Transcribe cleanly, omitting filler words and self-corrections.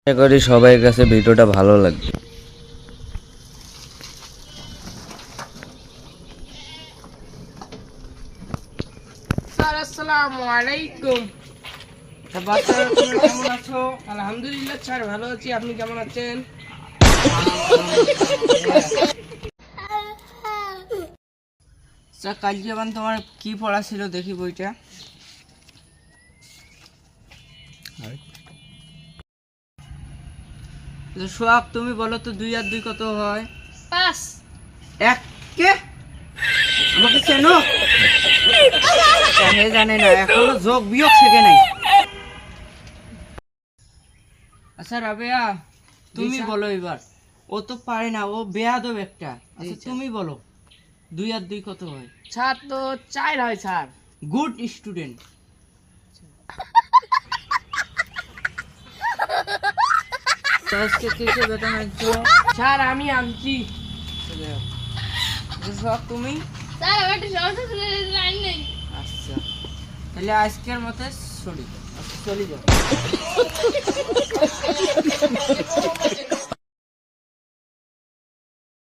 আশা করি সবার কাছে ভিডিওটা ভালো লাগবে। স্যার আসসালামু আলাইকুম। বাচ্চারা তোমরা কেমন আছো? আলহামদুলিল্লাহ স্যার ভালো আছি, আপনি কেমন আছেন? স্যার কালকে আবার তোমার কি পড়া ছিল দেখি বইটা। সোহাগ তুমি বলো তো 2 আর 2 কত হয়? 5। এক কে আমাকে চেনো? হে জানে না, এখনো যোগ বিয়োগ শেখে নাই। আচ্ছা রাবেয়া তুমি বলো এবার, ও তো পারে না, ও বেয়াদব একটা। আচ্ছা তুমি বলো 2 আর 2 কত হয়? স্যার তো 4 হয় স্যার। Good student. আজকে কিসে বেতন আনছো? স্যার আমি আনছি। সব তুমি? স্যার আমার একটা সমস্যা ছিল, লাইন নেই। আচ্ছা তাহলে আজকের মতো চলে যাও।